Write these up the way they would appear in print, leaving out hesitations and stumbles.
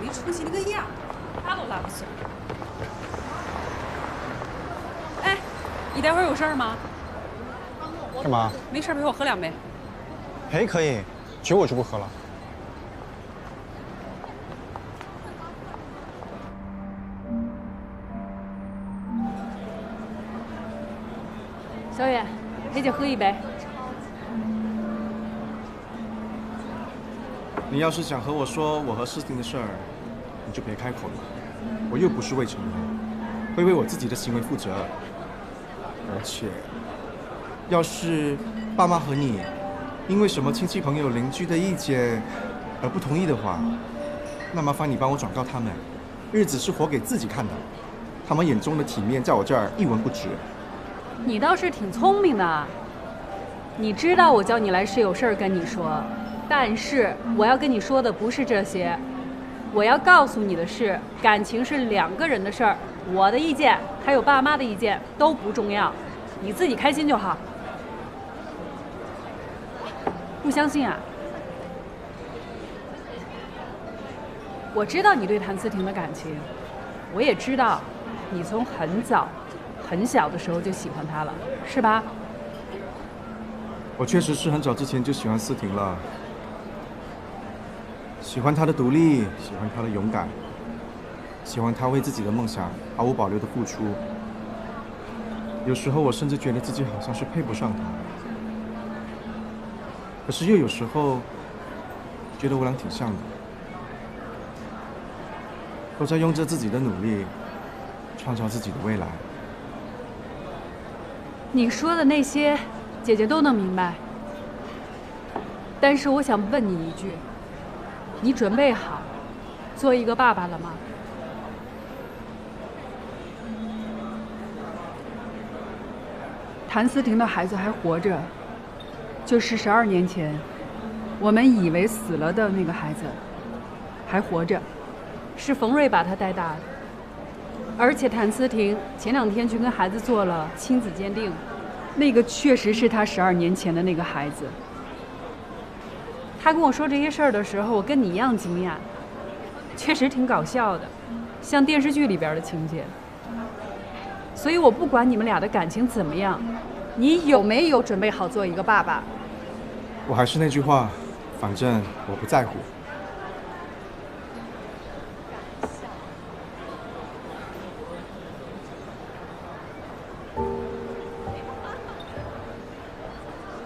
出息那个样，拉都拉不下。哎，你待会儿有事儿吗？干嘛？没事，陪我喝2杯。陪可以，酒我就不喝了。小远，陪姐喝一杯。你要是想和我说我和诗婷的事儿，你就别开口了。我又不是未成年，会为我自己的行为负责。而且，要是爸妈和你因为什么亲戚朋友邻居的意见而不同意的话，那麻烦你帮我转告他们，日子是活给自己看的，他们眼中的体面在我这儿一文不值。你倒是挺聪明的，你知道我叫你来是有事儿跟你说，但是我要跟你说的不是这些，我要告诉你的是，感情是2个人的事儿，我的意见还有爸妈的意见都不重要，你自己开心就好。不相信啊？我知道你对谭思婷的感情，我也知道你从很早很小的时候就喜欢她了，是吧？我确实是很早之前就喜欢思婷了，喜欢她的独立，喜欢她的勇敢，喜欢她为自己的梦想毫无保留的付出。有时候我甚至觉得自己好像是配不上她，可是又有时候觉得我俩挺像的，都在用着自己的努力创造自己的未来。你说的那些，姐姐都能明白。但是我想问你一句，你准备好做一个爸爸了吗？谭思婷的孩子还活着，就是12年前我们以为死了的那个孩子，还活着，是冯瑞把他带大的。而且谭思婷前2天去跟孩子做了亲子鉴定，那个确实是他12年前的那个孩子。他跟我说这些事儿的时候，我跟你一样惊讶，确实挺搞笑的，像电视剧里边的情节。所以我不管你们俩的感情怎么样，你有没有准备好做一个爸爸？我还是那句话，反正我不在乎。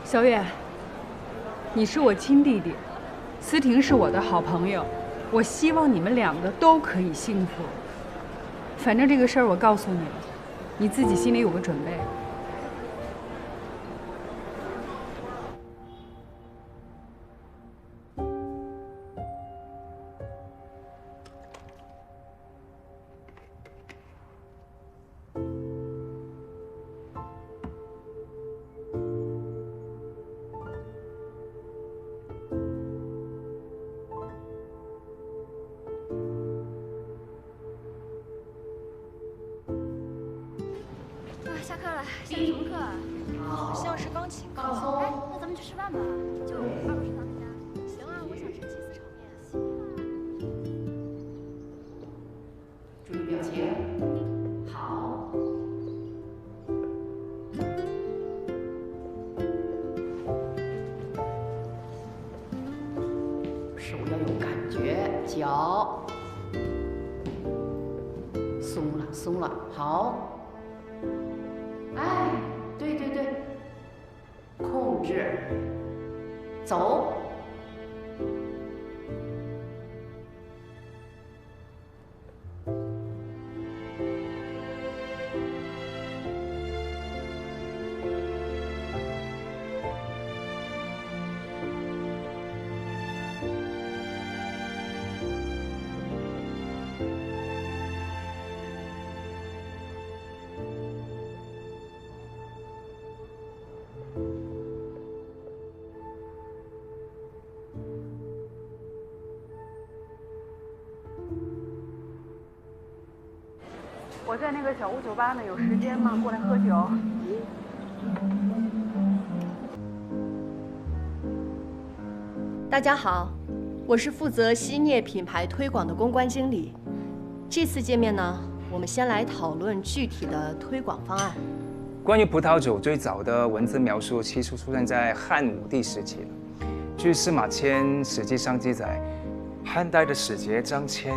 小远，你是我亲弟弟，思婷是我的好朋友，我希望你们2个都可以幸福。反正这个事儿我告诉你了，你自己心里有个准备。下课了，下什么课啊？好像是钢琴课。哎，那咱们去吃饭吧，就2楼食堂那家。行啊，我想吃鸡丝炒面。注意表情，好。手要有感觉，脚松了，松了，好。哎，对对对，控制，走。我在那个小屋酒吧呢，有时间吗？过来喝酒。大家好，我是负责希涅品牌推广的公关经理。这次见面呢，我们先来讨论具体的推广方案。关于葡萄酒最早的文字描述，其实出现在汉武帝时期了。据司马迁《史记》上记载，汉代的使节张骞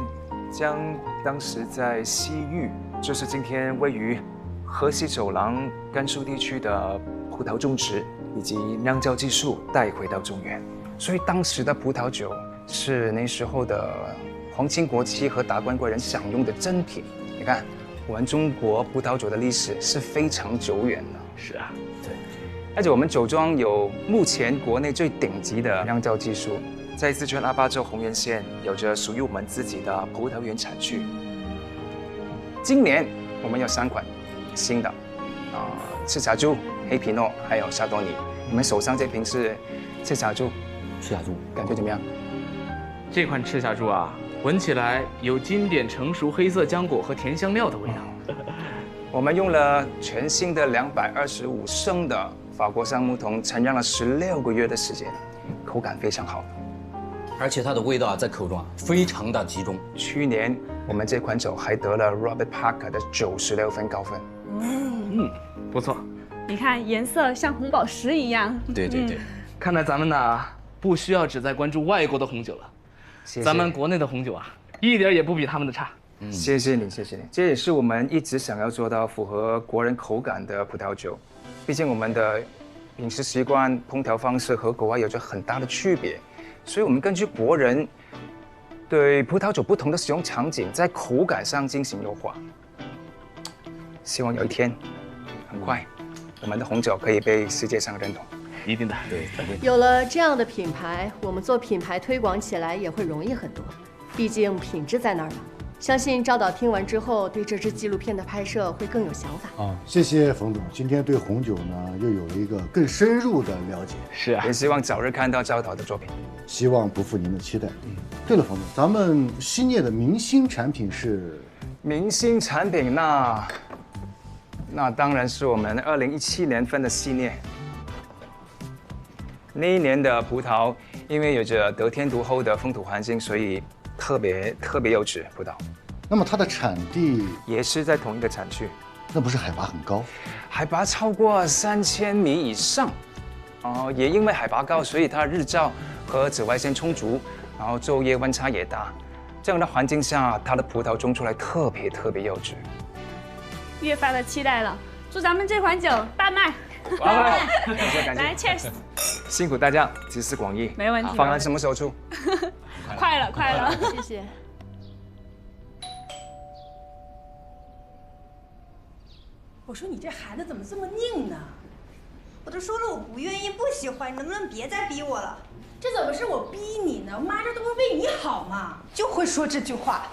将当时在西域，就是今天位于河西走廊甘肃地区的葡萄种植以及酿造技术带回到中原，所以当时的葡萄酒是那时候的皇亲国戚和达官贵人享用的珍品。你看，我们中国葡萄酒的历史是非常久远的。是啊，对。而且我们酒庄有目前国内最顶级的酿造技术，在四川阿坝州洪源县有着属于我们自己的葡萄园产区。今年我们有3款新的，赤霞珠、黑皮诺还有沙多尼。我们手上这瓶是赤霞珠，感觉怎么样？这款赤霞珠啊，闻起来有经典成熟黑色浆果和甜香料的味道。我们用了全新的225升的法国橡木桶，陈酿了16个月的时间，口感非常好，而且它的味道在口中非常的集中。去年我们这款酒还得了 Robert Parker 的96分高分。不错。你看颜色像红宝石一样。对对对，看来咱们呢不需要只在关注外国的红酒了，谢谢咱们国内的红酒啊，一点也不比他们的差。谢谢你，谢谢你，这也是我们一直想要做到符合国人口感的葡萄酒。毕竟我们的饮食习惯、烹调方式和国外有着很大的区别，所以我们根据国人对葡萄酒不同的使用场景，在口感上进行优化。希望有一天，很快，我们的红酒可以被世界上认同。一定的。对，有了这样的品牌，我们做品牌推广起来也会容易很多。毕竟品质在那儿呢。相信赵导听完之后，对这支纪录片的拍摄会更有想法。谢谢冯总，今天对红酒呢又有了一个更深入的了解。是啊，也希望早日看到赵导的作品。希望不负您的期待。对了，冯总，咱们希涅的明星产品是？明星产品那当然是我们2017年份的希涅。那一年的葡萄，因为有着得天独厚的风土环境，所以特别优质葡萄。那么它的产地也是在同一个产区。那不是海拔很高？海拔超过3000米以上。也因为海拔高，所以它日照和紫外线充足，然后昼夜温差也大。这样的环境下，它的葡萄种出来特别优质。越发的期待了，祝咱们这款酒大卖！感谢来 ，Cheers！ 辛苦大家，集思广益。没问题。方案什么时候出？快了。谢谢。我说你这孩子怎么这么拧呢？我都说了我不愿意不喜欢，你能不能别再逼我了？这怎么是我逼你呢？妈，这都是为你好嘛，就会说这句话。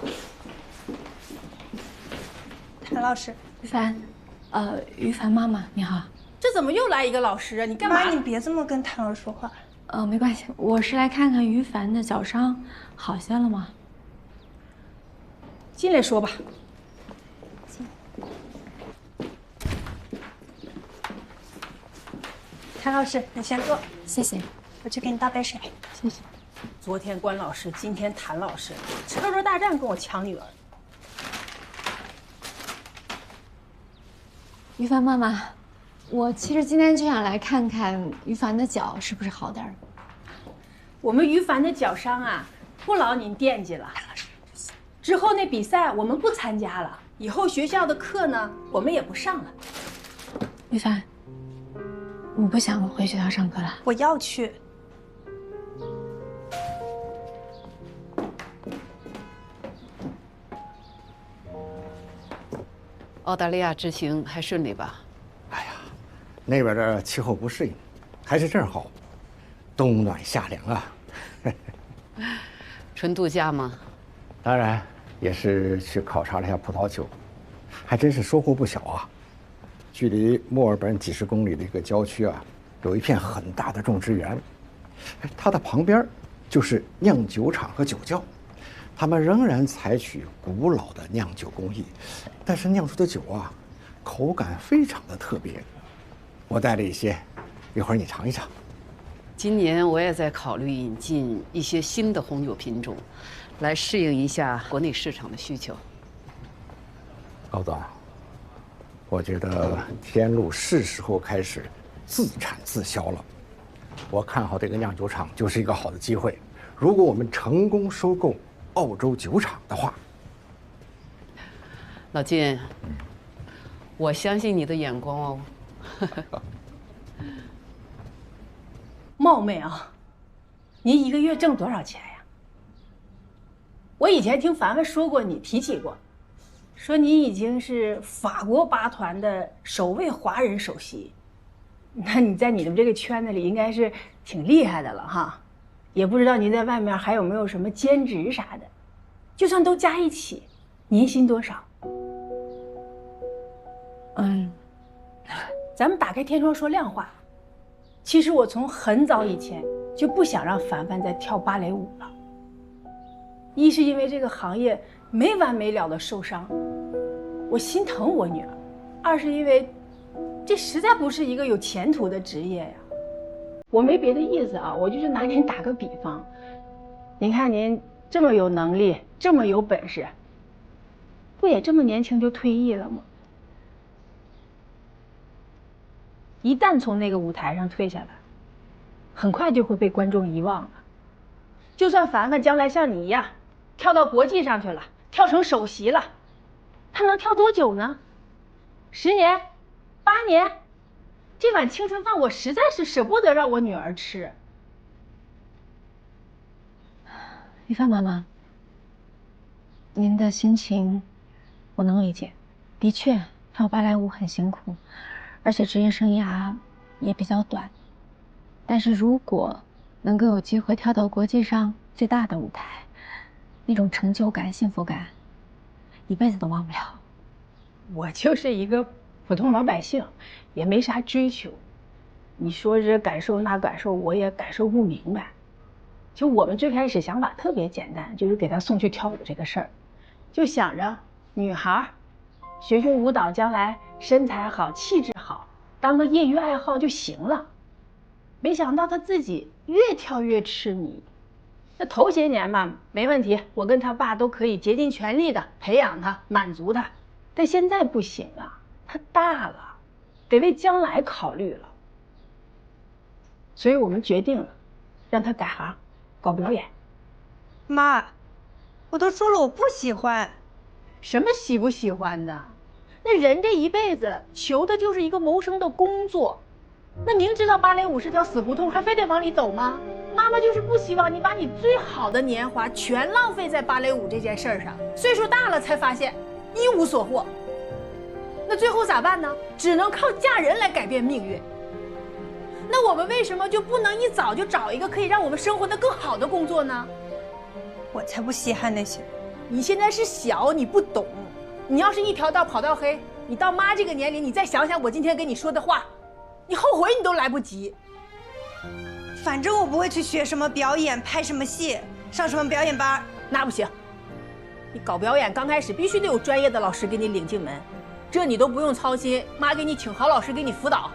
谭老师，于凡，于凡妈妈你好。这怎么又来一个老师啊？你干嘛？妈，你别这么跟谭老师说话。没关系，我是来看看于凡的脚伤好些了吗？进来说吧。谭老师，你先坐。谢谢。我去给你倒杯水。谢谢。昨天关老师，今天谭老师，车轮大战跟我抢女儿。于凡妈妈，我其实今天就想来看看于凡的脚是不是好点儿。我们于凡的脚伤啊，不劳您惦记了。之后那比赛我们不参加了，以后学校的课呢，我们也不上了。于凡，你不想回学校上课了？我要去。澳大利亚之行还顺利吧？哎呀，那边的气候不适应，还是这儿好，冬暖夏凉啊。纯度假吗？当然，也是去考察了一下葡萄酒，还真是收获不小啊。距离墨尔本几十公里的一个郊区啊，有一片很大的种植园，它的旁边就是酿酒厂和酒窖，他们仍然采取古老的酿酒工艺，但是酿出的酒啊，口感非常的特别。我带了一些，一会儿你尝一尝。今年我也在考虑引进一些新的红酒品种，来适应一下国内市场的需求。高总，我觉得天路是时候开始自产自销了。我看好这个酿酒厂就是一个好的机会。如果我们成功收购澳洲酒厂的话，老金，我相信你的眼光哦。冒昧啊，您一个月挣多少钱呀？我以前听凡凡说过，你提起过，说你已经是法国8团的首位华人首席，那你在你们这个圈子里应该是挺厉害的了哈。也不知道您在外面还有没有什么兼职啥的，就算都加一起，年薪多少？咱们打开天窗说亮话。其实我从很早以前就不想让凡凡再跳芭蕾舞了。一是因为这个行业没完没了的受伤，我心疼我女儿；二是因为这实在不是一个有前途的职业呀。我没别的意思啊，我就是拿您打个比方，您看您这么有能力，这么有本事，不也这么年轻就退役了吗？一旦从那个舞台上退下来，很快就会被观众遗忘了。就算凡凡将来像你一样跳到国际上去了，跳成首席了，他能跳多久呢？10年、8年？这碗青春饭我实在是舍不得让我女儿吃。于帆妈妈，您的心情我能理解，的确跳芭蕾舞很辛苦，而且职业生涯也比较短。但是如果能够有机会跳到国际上最大的舞台，那种成就感、幸福感，一辈子都忘不了。我就是一个普通老百姓，也没啥追求。你说这感受那感受，我也感受不明白。就我们最开始想法特别简单，就是给她送去跳舞这个事儿，就想着女孩学学舞蹈，将来身材好、气质好，当个业余爱好就行了。没想到她自己越跳越痴迷。那头些年嘛，没问题，我跟她爸都可以竭尽全力的培养她，满足她。但现在不行啊，她大了，得为将来考虑了。所以我们决定了，让她改行，搞表演。妈，我都说了我不喜欢。什么喜不喜欢的？那人这一辈子求的就是一个谋生的工作。那明知道芭蕾舞是条死胡同，还非得往里走吗？妈妈就是不希望你把你最好的年华全浪费在芭蕾舞这件事上，岁数大了才发现一无所获。那最后咋办呢？只能靠嫁人来改变命运。那我们为什么就不能一早就找一个可以让我们生活的更好的工作呢？我才不稀罕那些。你现在是小，你不懂。你要是一条道跑到黑，你到妈这个年龄，你再想想我今天跟你说的话，你后悔你都来不及。反正我不会去学什么表演，拍什么戏，上什么表演班。那不行，你搞表演刚开始必须得有专业的老师给你领进门，这你都不用操心，妈给你请好老师给你辅导。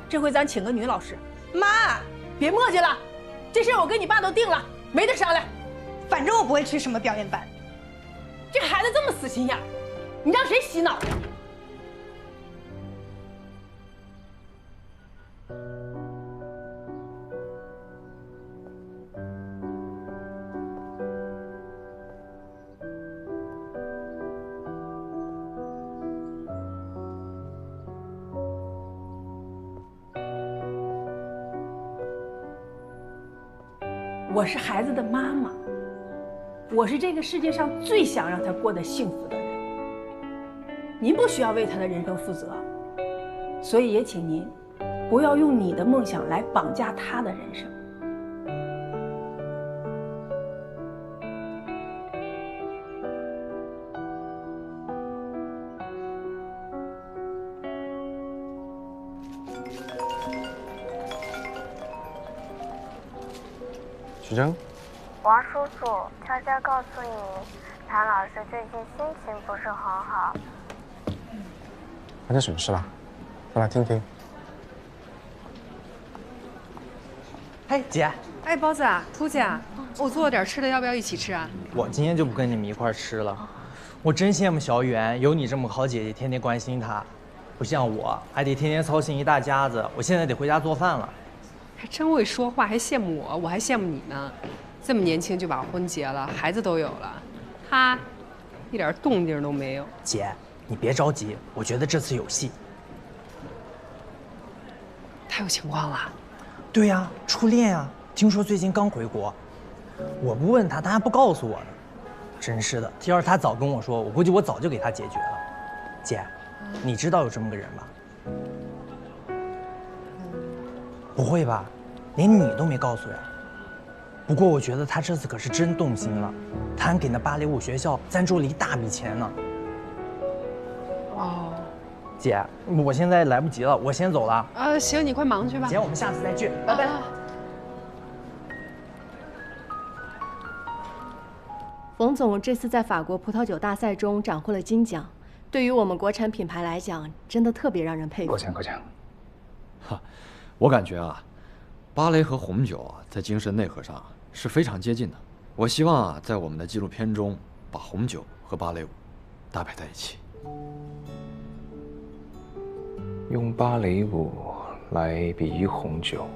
这回咱请个女老师。妈，别磨叽了，这事我跟你爸都定了，没得商量。反正我不会去什么表演班。这孩子这么死心眼，你让谁洗脑？我是孩子的妈妈，我是这个世界上最想让他过得幸福的人。您不需要为他的人生负责，所以也请您不要用你的梦想来绑架他的人生。许峥，王叔叔悄悄告诉你，谭老师最近心情不是很好。发生什么事了？说来听听。嘿，姐。哎，包子啊，出去啊！我做了点吃的，要不要一起吃啊？我今天就不跟你们一块儿吃了。我真羡慕小远，有你这么个好姐姐，天天关心她，不像我，还得天天操心一大家子。我现在得回家做饭了。还真会说话，还羡慕我，我还羡慕你呢。这么年轻就把婚结了，孩子都有了，他一点动静都没有。姐，你别着急，我觉得这次有戏。他有情况了？对呀，初恋呀。听说最近刚回国，我不问他，他还不告诉我呢。真是的，要是他早跟我说，我估计我早就给他解决了。姐，你知道有这么个人吧？不会吧？连你都没告诉呀？不过我觉得他这次可是真动心了，他还给那芭蕾舞学校赞助了一大笔钱呢。哦，姐，我现在来不及了，我先走了。行，你快忙去吧。姐，我们下次再聚，拜拜。冯总这次在法国葡萄酒大赛中斩获了金奖，对于我们国产品牌来讲，真的特别让人佩服。过奖过奖。哈，我感觉啊，芭蕾和红酒啊，在精神内核上是非常接近的。我希望啊，在我们的纪录片中，把红酒和芭蕾舞搭配在一起，用芭蕾舞来比喻红酒，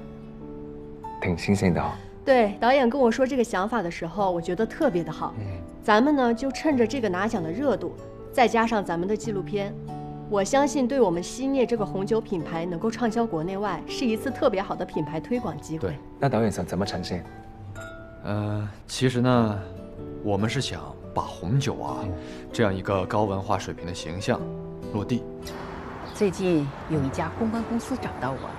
挺新鲜的哦。对，导演跟我说这个想法的时候，我觉得特别的好。咱们呢就趁着这个拿奖的热度，再加上咱们的纪录片，我相信对我们希聂这个红酒品牌能够畅销国内外，是一次特别好的品牌推广机会。对，那导演想怎么呈现？其实呢，我们是想把红酒啊这样一个高文化水平的形象落地。最近有一家公关公司找到我，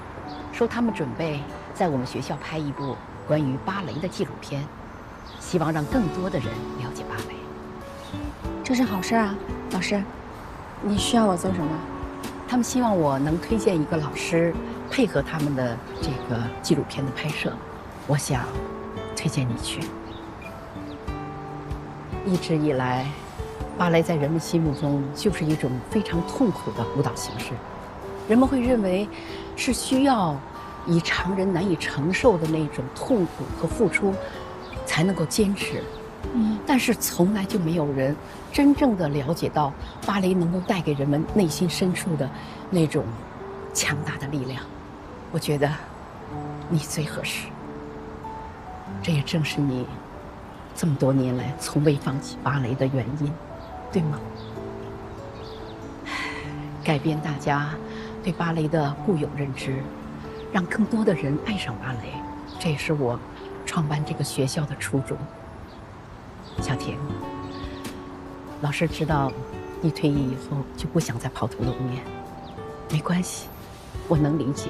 说他们准备在我们学校拍一部关于芭蕾的纪录片，希望让更多的人了解芭蕾。这是好事啊，老师。你需要我做什么？他们希望我能推荐一个老师，配合他们的这个纪录片的拍摄。我想推荐你去。一直以来，芭蕾在人们心目中就是一种非常痛苦的舞蹈形式，人们会认为是需要以常人难以承受的那种痛苦和付出才能够坚持。但是从来就没有人真正的了解到芭蕾能够带给人们内心深处的那种强大的力量。我觉得你最合适，这也正是你这么多年来从未放弃芭蕾的原因，对吗？改变大家对芭蕾的固有认知，让更多的人爱上芭蕾，这也是我创办这个学校的初衷。小婷，老师知道你退役以后就不想再抛头露面，没关系，我能理解。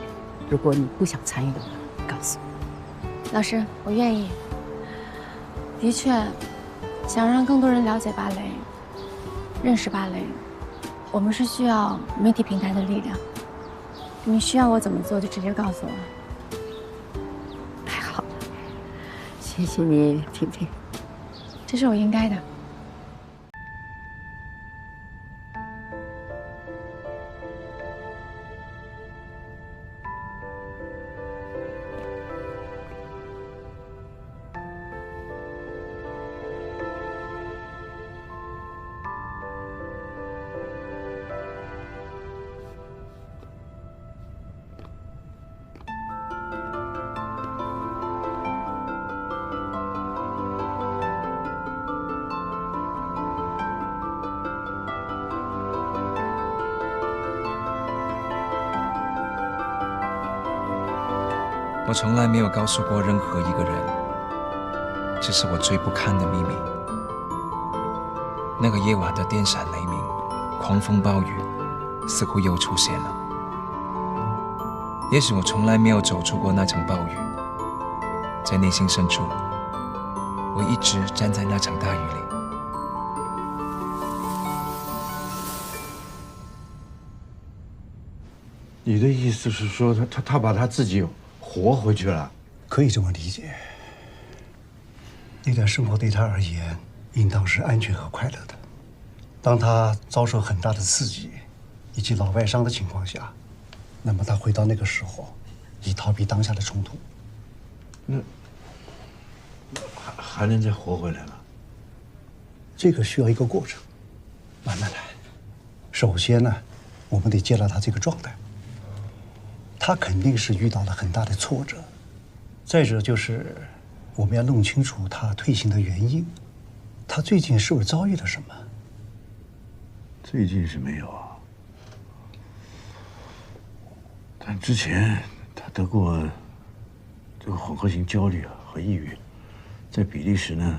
如果你不想参与的话，告诉我。老师，我愿意。的确，想让更多人了解芭蕾，认识芭蕾，我们是需要媒体平台的力量。你需要我怎么做，就直接告诉我。太好了，谢谢你，婷婷。这是我应该的。我从来没有告诉过任何一个人，这是我最不堪的秘密。那个夜晚的电闪雷鸣、狂风暴雨，似乎又出现了。也许我从来没有走出过那场暴雨，在内心深处，我一直站在那场大雨里。你的意思是说，他把他自己活回去了？可以这么理解。那段生活对他而言，应当是安全和快乐的。当他遭受很大的刺激，以及老外伤的情况下，那么他回到那个时候，以逃避当下的冲突。还能再活回来了？这个需要一个过程，慢慢来。首先呢，我们得接纳他这个状态，他肯定是遇到了很大的挫折。再者就是，我们要弄清楚他退行的原因，他最近是不是遭遇了什么？最近是没有啊，但之前他得过这个混合型焦虑和抑郁，在比利时呢，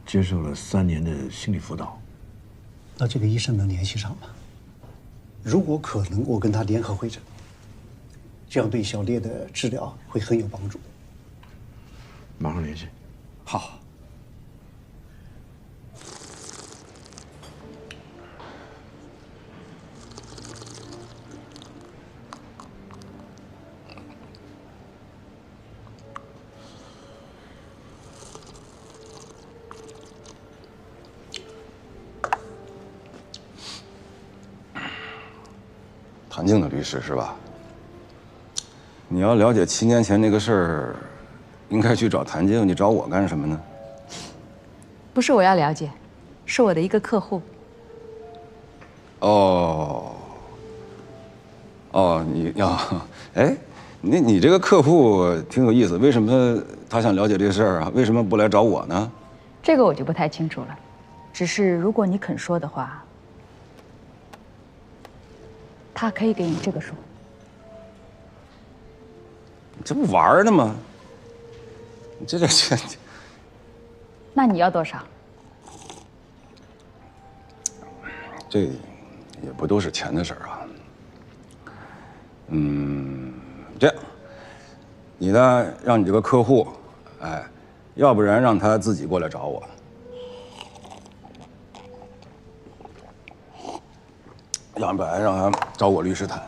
接受了3年的心理辅导。那这个医生能联系上吗？如果可能，我跟他联合会诊，这样对小烈的治疗会很有帮助。马上联系。好。谭静的律师是吧？你要了解7年前那个事儿，应该去找谭静，你找我干什么呢？不是我要了解，是我的一个客户。你要，哎，你这个客户挺有意思，为什么他想了解这事儿啊？为什么不来找我呢？这个我就不太清楚了，只是如果你肯说的话，他可以给你这个数。这不玩呢吗？这。那你要多少？这也不都是钱的事儿啊。这样，你呢，让你这个客户，要不然让他自己过来找我。要不然让他找我律师谈。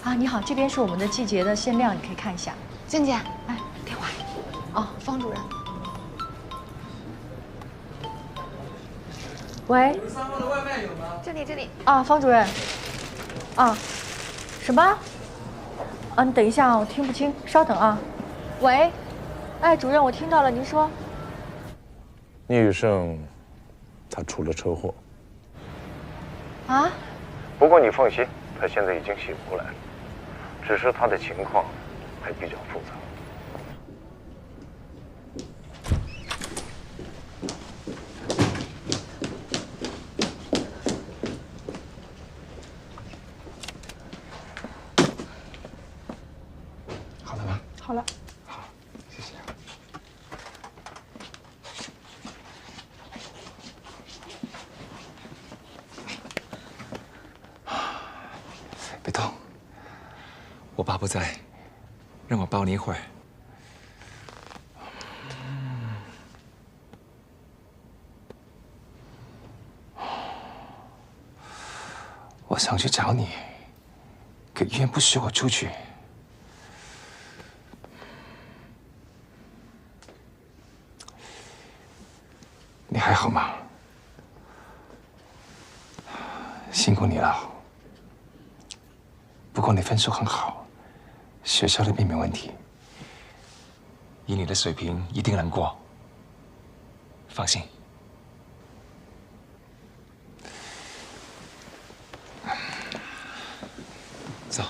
啊，你好，这边是我们的季节的限量，你可以看一下。静姐，哎，电话。哦，方主任。喂。3号的外卖有吗？这里。啊，方主任。啊，什么？啊，你等一下啊，我听不清，稍等啊。喂，哎，主任，我听到了，您说。聂宇胜，他出了车祸。啊？不过你放心，他现在已经醒过来了，只是他的情况还比较复杂。好了吗？好了。好，谢谢。别动，我爸不在，让我抱你一会儿。我想去找你，可医院不许我出去。你还好吗？辛苦你了。不过你分数很好，学校那边没问题。以你的水平，一定能过。放心。走。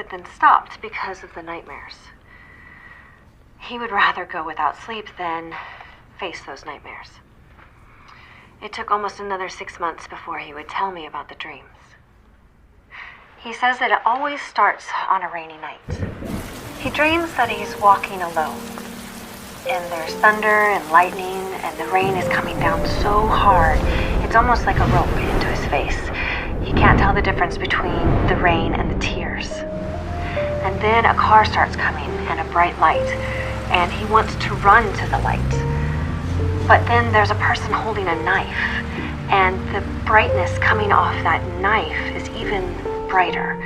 but then stopped because of the nightmares. He would rather go without sleep than face those nightmares. It took almost another 6 months before he would tell me about the dreams. He says that it always starts on a rainy night. He dreams that he's walking alone, and there's thunder and lightning, and the rain is coming down so hard, it's almost like a rope into his face. He can't tell the difference between the rain and the tears. And then a car starts coming and a bright light, and he wants to run to the light. But then there's a person holding a knife, and the brightness coming off that knife is even brighter,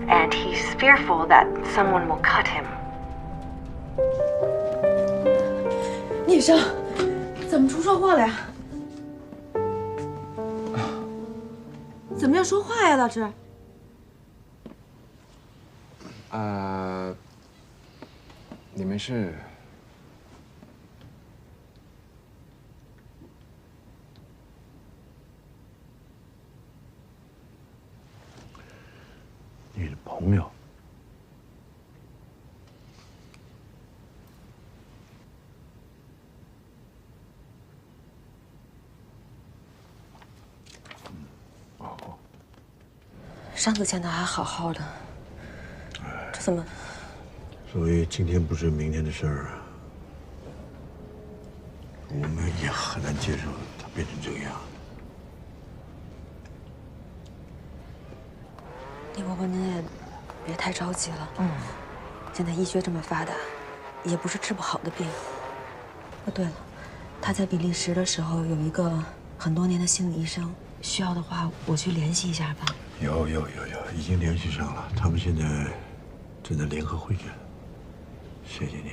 and he's fearful that someone will cut him. 聂生，怎么出车祸了呀？怎么要说话呀，老师？你没事？你的朋友。 上次见他还好好的，这怎么？所以今天不是明天的事儿啊，我们也很难接受他变成这个样。聂伯伯，您也别太着急了。现在医学这么发达，也不是治不好的病。哦，对了，他在比利时的时候有一个很多年的心理医生，需要的话我去联系一下吧。 有，已经联系上了。他们现在正在联合会诊。谢谢你，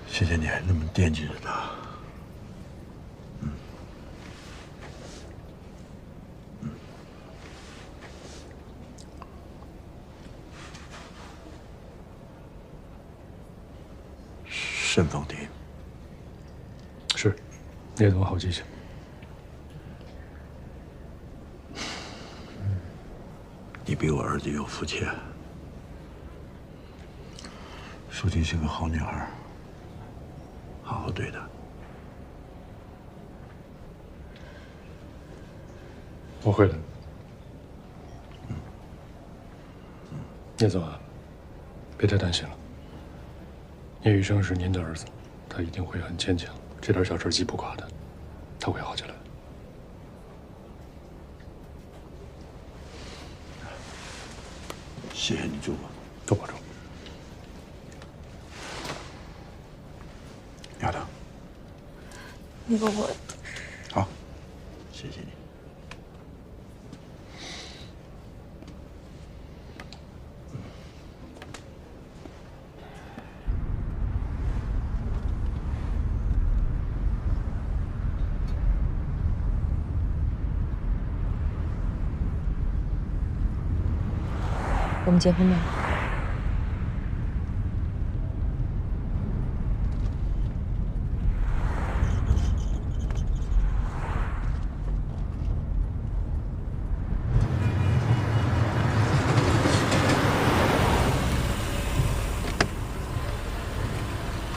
谢谢你还那么惦记着他。慎放题。是，聂总好记性。 你比我儿子有福气。淑琴是个好女孩，好好对她。我会的。聂总啊，别太担心了。聂雨生是您的儿子，他一定会很坚强，这点小事击不垮他，他会好起来的。 谢谢你，祝我多保重。丫头，聂伯伯，好，谢谢你。我们结婚吧。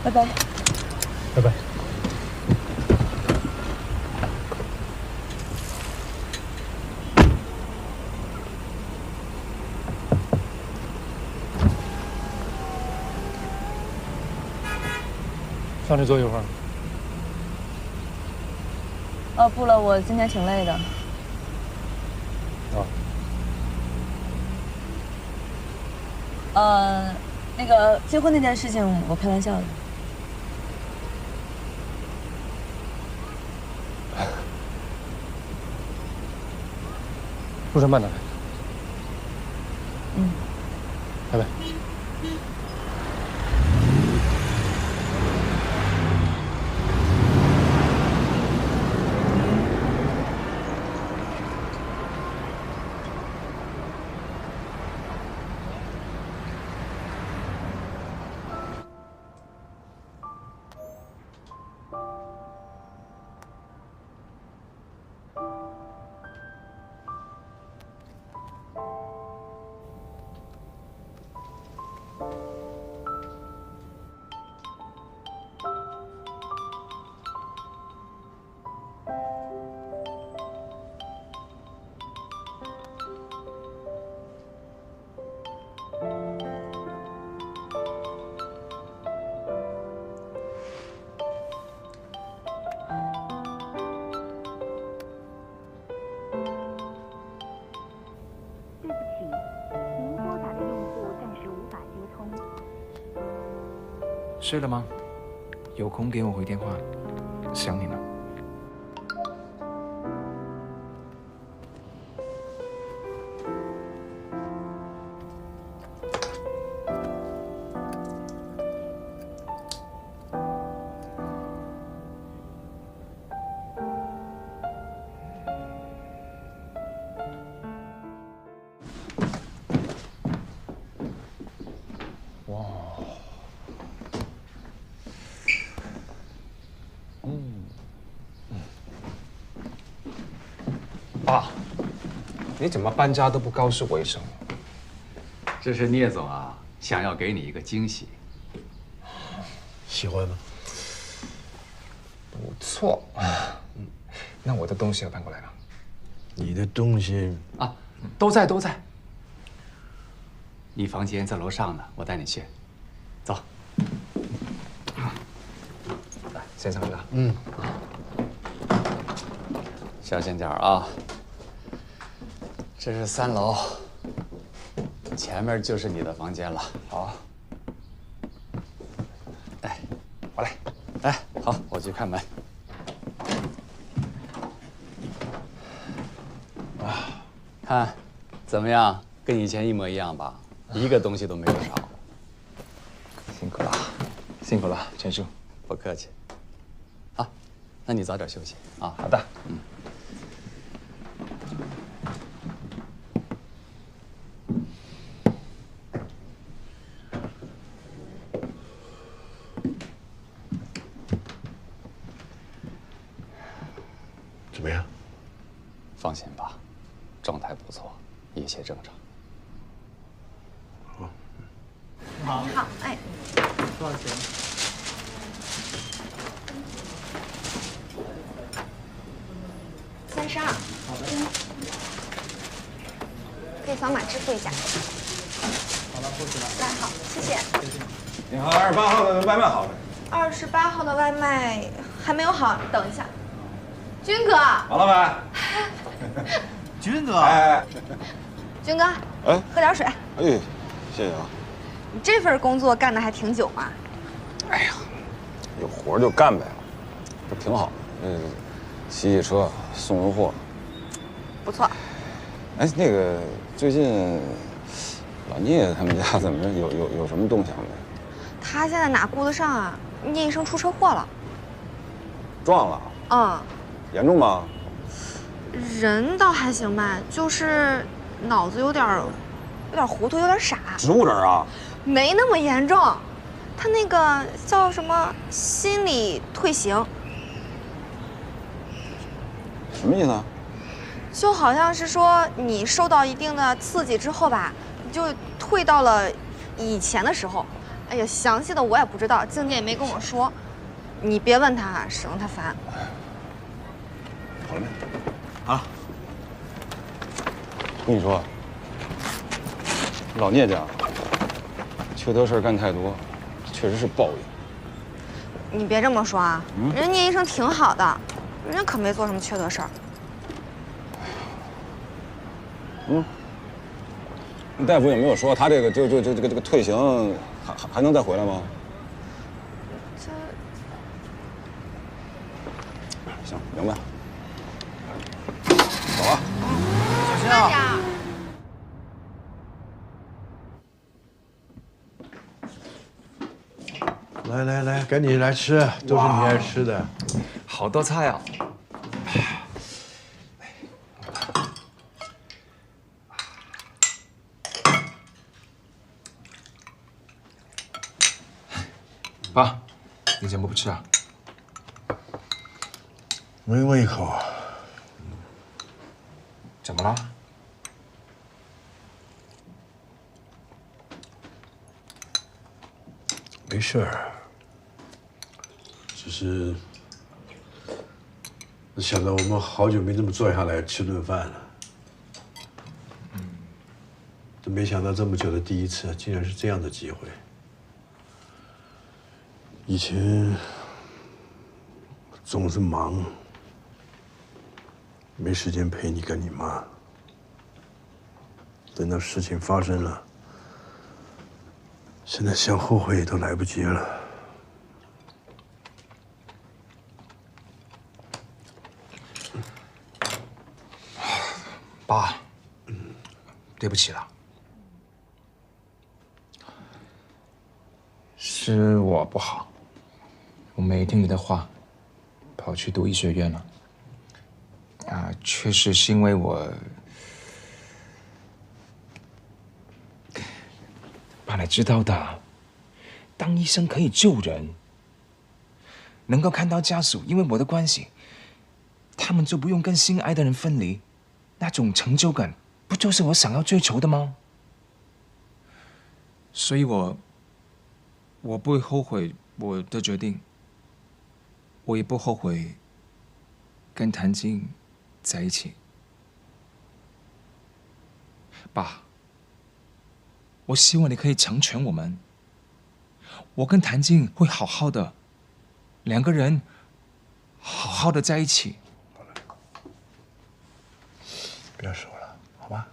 拜拜。拜拜。 上去坐一会儿。不了，我今天挺累的。那个结婚那件事情，我开玩笑的。路上慢点来。拜拜。睡了吗？有空给我回电话，想你了。爸，你怎么搬家都不告诉我一声？这是聂总啊，想要给你一个惊喜。喜欢吗？不错。那我的东西要搬过来了。你的东西啊，都在。你房间在楼上呢，我带你去。走。来，先上去了。小心点啊！这是3楼，前面就是你的房间了。好。哎，我来。哎，好，我去开门。看，怎么样？跟以前一模一样吧？一个东西都没有少。辛苦了，辛苦了，全叔。不客气。好，那你早点休息啊。好的。怎么样？放心吧，状态不错，一切正常。你好，哎，多少钱？32。好的。可以扫码支付一下。好了，付起来。来，好，谢谢。你好，28号的外卖好了。28号的外卖还没有好，等一下。军哥。王老板。军哥。哎。军哥。哎。喝点水。哎，谢谢啊。你这份工作干的还挺久嘛？哎呀，有活就干呗，不挺好的？洗车，送油货。不错。哎，那个最近老聂他们家怎么着？有什么动向没？他现在哪顾得上啊？聂医生出车祸了。撞了？严重吗？人倒还行吧，就是脑子有点糊涂，有点傻。植物人啊？没那么严重，他那个叫什么心理退行。什么意思啊？就好像是说你受到一定的刺激之后吧，就退到了以前的时候。哎呀，详细的我也不知道，静姐也没跟我说。你别问他，省得他烦。好了没？好了。跟你说，老聂家缺德事儿干太多，确实是报应。你别这么说啊，人聂医生挺好的，人家可没做什么缺德事儿。那大夫有没有说他这个这个退行还能再回来吗？行，明白。走啊！小心啊！来，赶紧来吃，都是你爱吃的。好多菜啊！爸，你怎么不吃啊？没胃口。怎么了？没事儿，只是想到我们好久没这么坐下来吃顿饭了。都没想到这么久的第一次，竟然是这样的机会。以前总是忙，没时间陪你跟你妈。等到事情发生了，现在想后悔都来不及了。对不起了。是我不好，我没听你的话，跑去读医学院了。确实是因为我。爸来知道的，当医生可以救人，能够看到家属因为我的关系，他们就不用跟心爱的人分离，那种成就感，不就是我想要追求的吗？所以我不会后悔我的决定，我也不后悔跟谭静在一起。爸，我希望你可以成全我们。我跟谭静会好好的，两个人好好的在一起。别说了，好吧？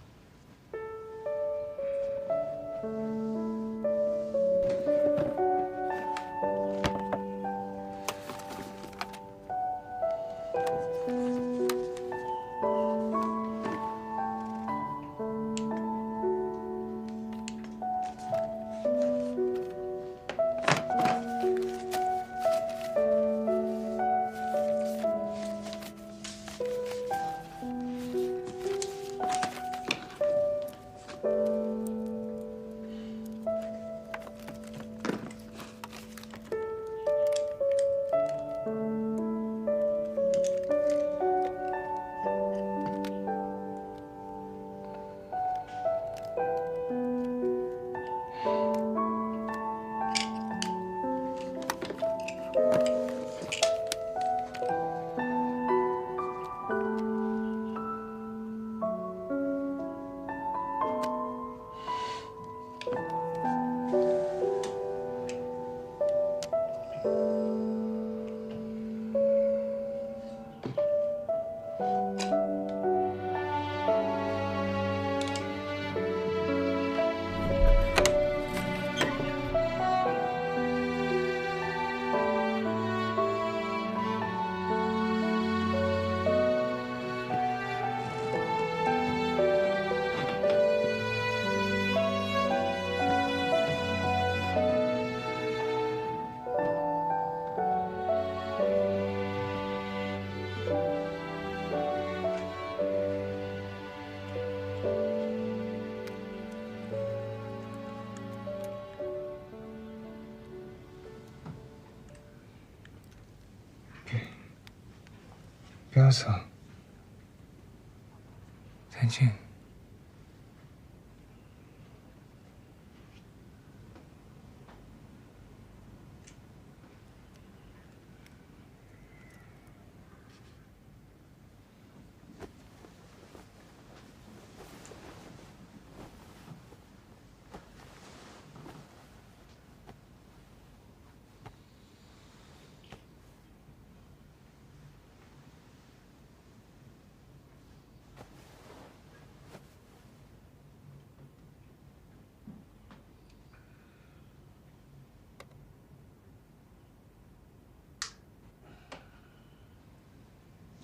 不要走，谭静。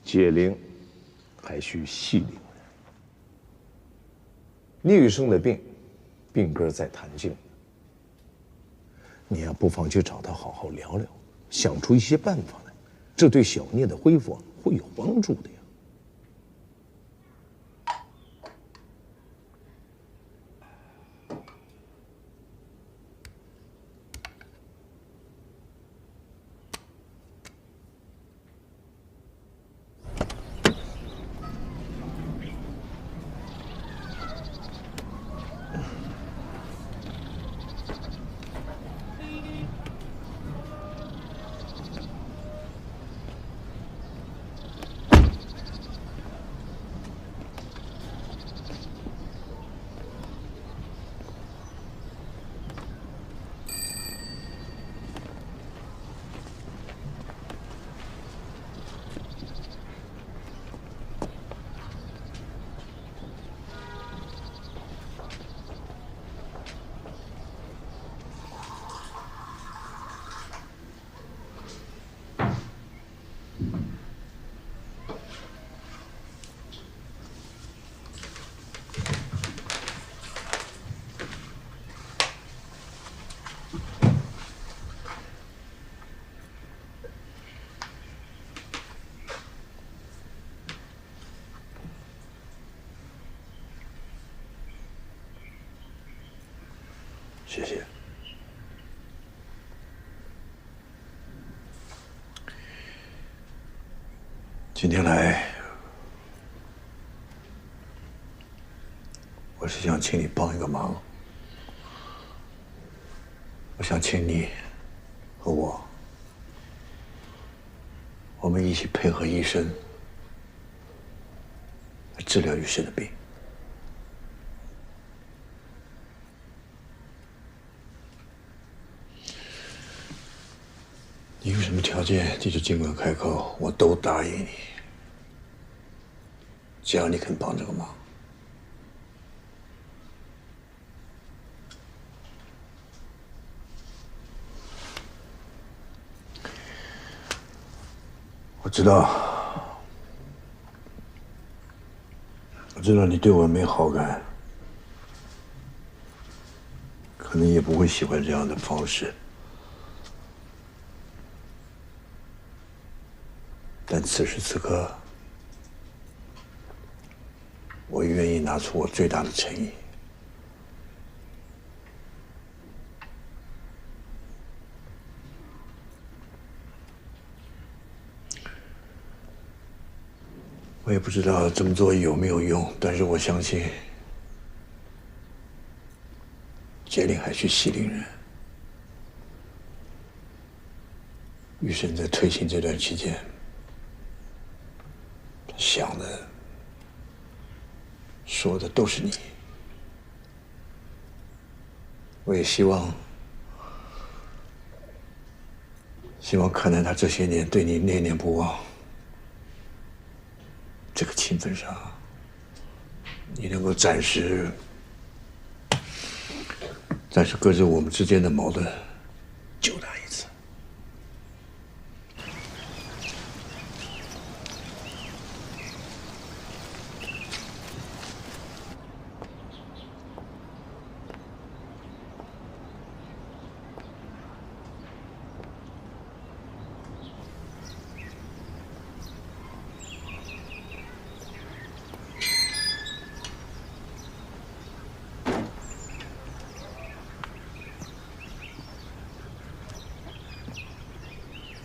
解铃还需系铃人。聂雨生的病根在谭静。你呀，不妨去找他好好聊聊，想出一些办法来，这对小聂的恢复会有帮助的呀。谢谢。今天来，我是想请你帮一个忙。我想请你和我们一起配合医生来治疗雨生的病。你有什么条件，你就尽管开口，我都答应你。只要你肯帮这个忙。我知道你对我没好感，可能也不会喜欢这样的方式。但此时此刻，我愿意拿出我最大的诚意。我也不知道这么做有没有用，但是我相信，杰林还去西陵人。雨生在推行这段期间，想的、说的都是你。我也希望看在他这些年对你念念不忘这个情分上，你能够暂时搁置我们之间的矛盾，救他一次。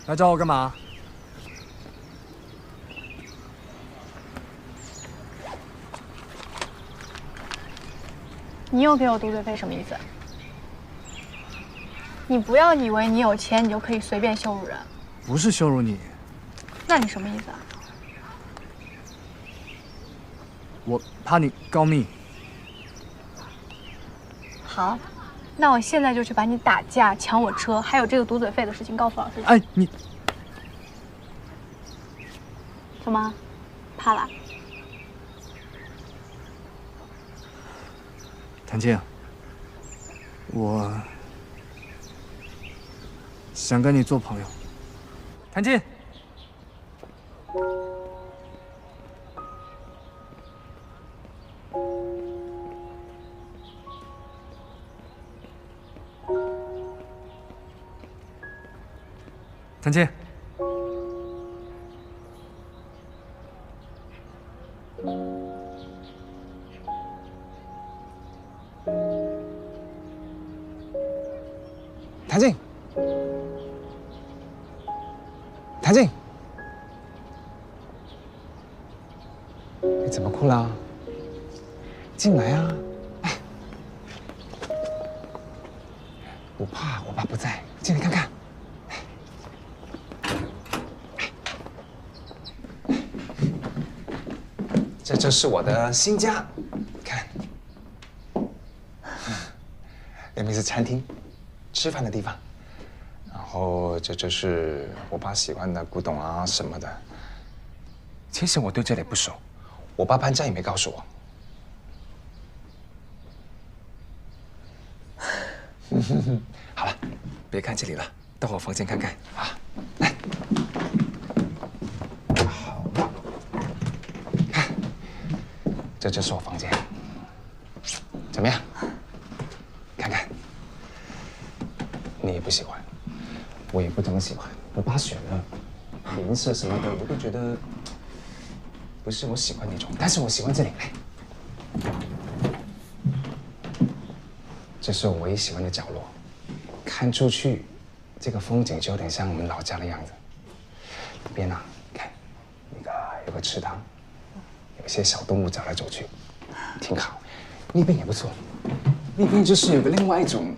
来找我干嘛？你又给我堵嘴费什么意思？你不要以为你有钱，你就可以随便羞辱人。不是羞辱你，那你什么意思啊？我怕你告密。好，那我现在就去把你打架、抢我车，还有这个堵嘴费的事情告诉老师。哎，你怎么，怕了？谭静，我想跟你做朋友。谭静。谭静。谭静，谭静，你怎么哭了？进来啊！哎，不怕，我爸不在，进来看看。这是我的新家，看，那边是餐厅，吃饭的地方。然后这是我爸喜欢的古董啊什么的。其实我对这里不熟，我爸搬家也没告诉我。好了，别看这里了，到我房间看看啊。来，好，看，这就是我房间，怎么样？看看，你也不喜欢，我也不怎么喜欢。我爸选的颜色什么的，我都觉得不是我喜欢那种，但是我喜欢这里。来。这是我唯一喜欢的角落，看出去，这个风景就有点像我们老家的样子。里边啊，看，有个池塘，有一些小动物走来走去，挺好。那边也不错，那边就是有个另外一种。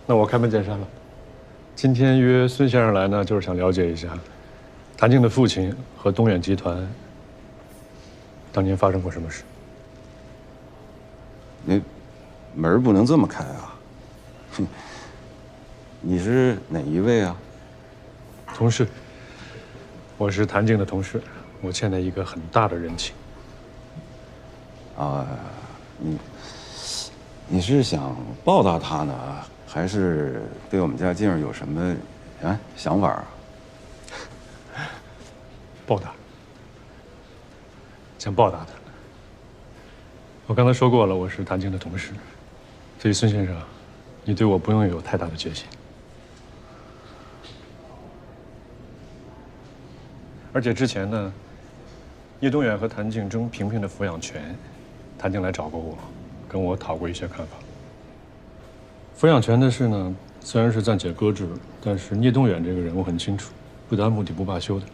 那我开门见山了。今天约孙先生来呢，就是想了解一下，谭静的父亲和东远集团当年发生过什么事。你门不能这么开啊！哼，你是哪一位啊？同事，我是谭静的同事，我欠他一个很大的人情。啊，你是想报答他呢？ 还是对我们家静儿有什么想法啊？报答，想报答他。我刚才说过了，我是谭静的同事，所以孙先生，你对我不用有太大的决心。而且之前呢，叶东远和谭静争萍萍的抚养权，谭静来找过我，跟我讨过一些看法。 抚养权的事呢，虽然是暂且搁置了，但是聂东远这个人我很清楚，不达目的不罢休的。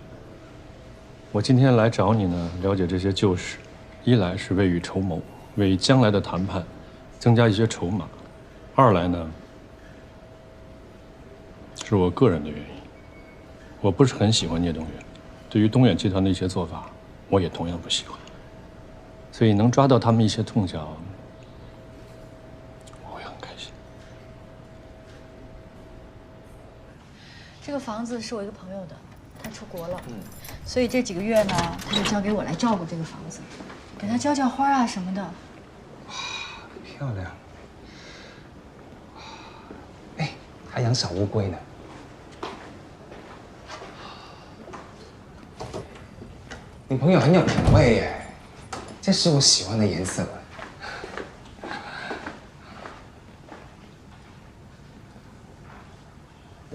我今天来找你呢，了解这些旧事，一来是未雨绸缪，为将来的谈判增加一些筹码；二来呢，是我个人的原因。我不是很喜欢聂东远，对于东远集团的一些做法，我也同样不喜欢。所以能抓到他们一些痛脚。 这个房子是我一个朋友的，他出国了，所以这几个月呢，他就交给我来照顾这个房子。给它浇浇花啊什么的。漂亮。哎，还养小乌龟呢。你朋友很有品味耶，这是我喜欢的颜色。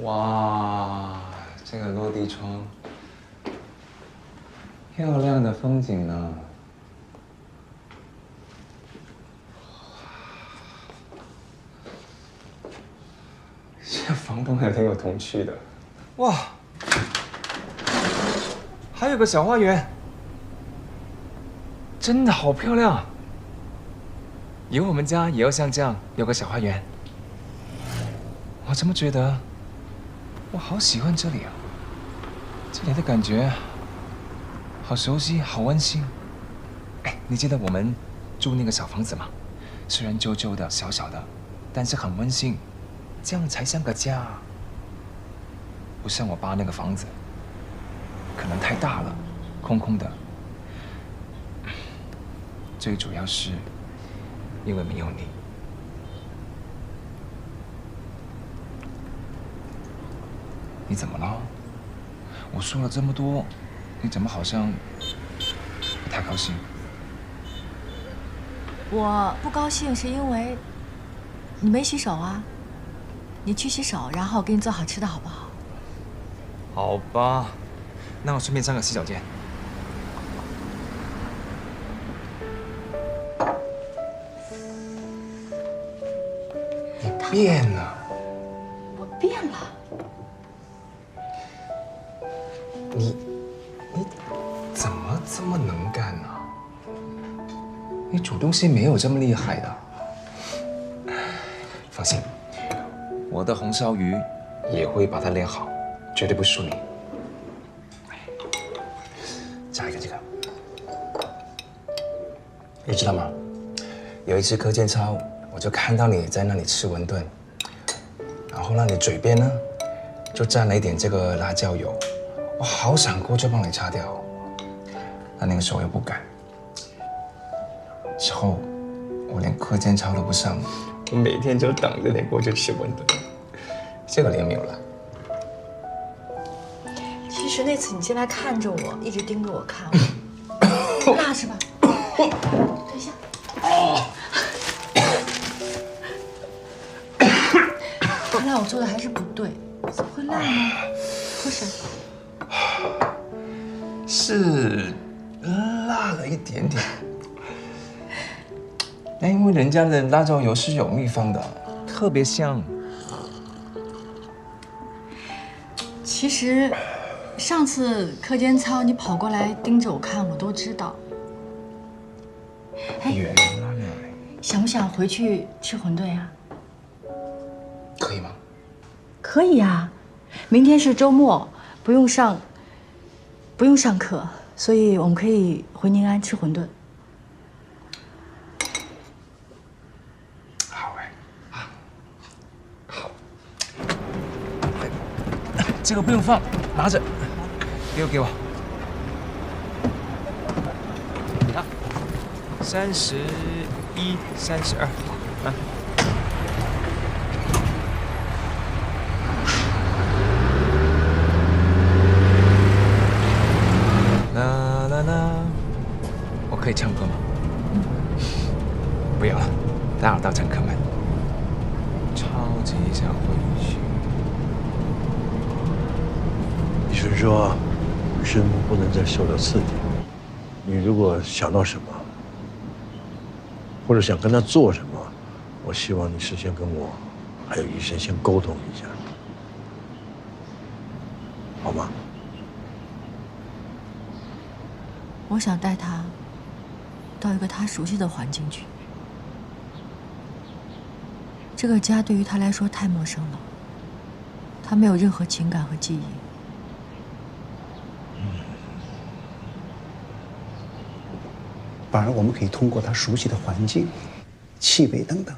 哇，这个落地窗，漂亮的风景呢。这房东还挺有童趣的。哇，还有个小花园，真的好漂亮。以后我们家也要像这样有个小花园。我怎么觉得我好喜欢这里啊？这里的感觉好熟悉，好温馨。哎，你记得我们住那个小房子吗？虽然旧旧的、小小的，但是很温馨，这样才像个家。不像我爸那个房子，可能太大了，空空的。最主要是因为没有你。你怎么了？我说了这么多，你怎么好像不太高兴？我不高兴是因为你没洗手啊。你去洗手，然后我给你做好吃的，好不好？好吧，那我顺便上个洗手间。你变了。我变了。你怎么这么能干呢？你煮东西没有这么厉害的。放心，我的红烧鱼也会把它练好，绝对不输你。加一个这个，你知道吗？有一次课间操，我就看到你在那里吃馄饨，然后呢，你嘴边呢就沾了一点这个辣椒油。我好想过去帮你擦掉，但那个时候又不敢。之后我连课间操都不上，我每天就等着你过去吃馄饨。这个你有没有了？其实那次你进来看着我，一直盯着我看，辣是吧？等一下。哦。看来我做的还是不对，怎么会辣呢？喝水。是辣了一点点，那因为人家的辣椒油是有秘方的，特别香。其实上次课间操你跑过来盯着我看，我都知道。原来想不想回去吃馄饨呀？可以吗？可以呀，明天是周末，不用上课，所以我们可以回宁安吃馄饨。好哎，啊，好。这个不用放，拿着，给我。啊，31、32，好，啊。啦啦啦，我可以唱歌吗？不要了，打扰到乘客们。超级想回去。医生说，人不能再受到刺激。你如果想到什么，或者想跟他做什么，我希望你事先跟我还有医生先沟通一下，好吗？我想带他到一个他熟悉的环境去。这个家对于他来说太陌生了，他没有任何情感和记忆。反而我们可以通过他熟悉的环境、气味等等，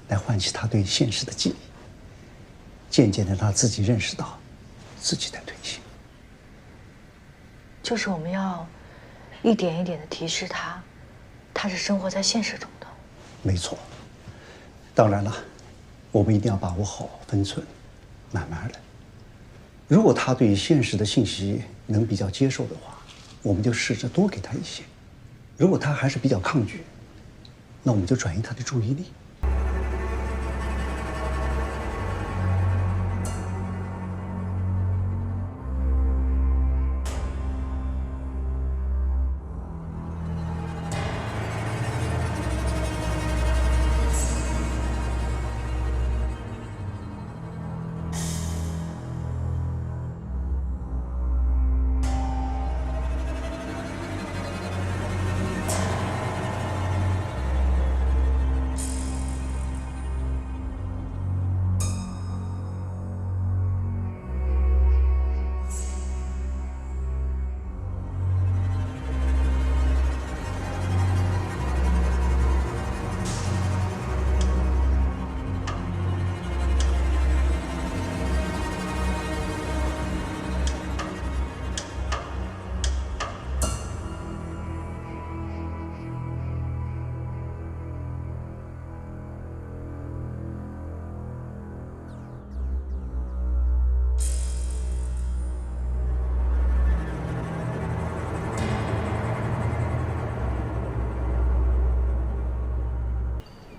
来唤起他对现实的记忆，渐渐的让他自己认识到自己在退行。就是我们要一点一点的提示他，他是生活在现实中的。没错。当然了，我们一定要把握好分寸，慢慢来。如果他对现实的信息能比较接受的话，我们就试着多给他一些；如果他还是比较抗拒，那我们就转移他的注意力。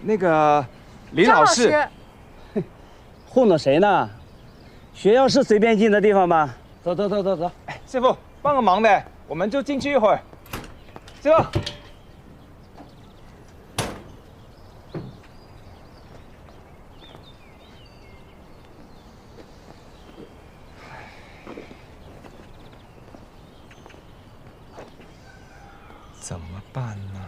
那个李老师，糊弄谁呢？学校是随便进的地方吗？走走走走走。哎，师傅帮个忙呗，我们就进去一会儿。师傅。怎么办呢？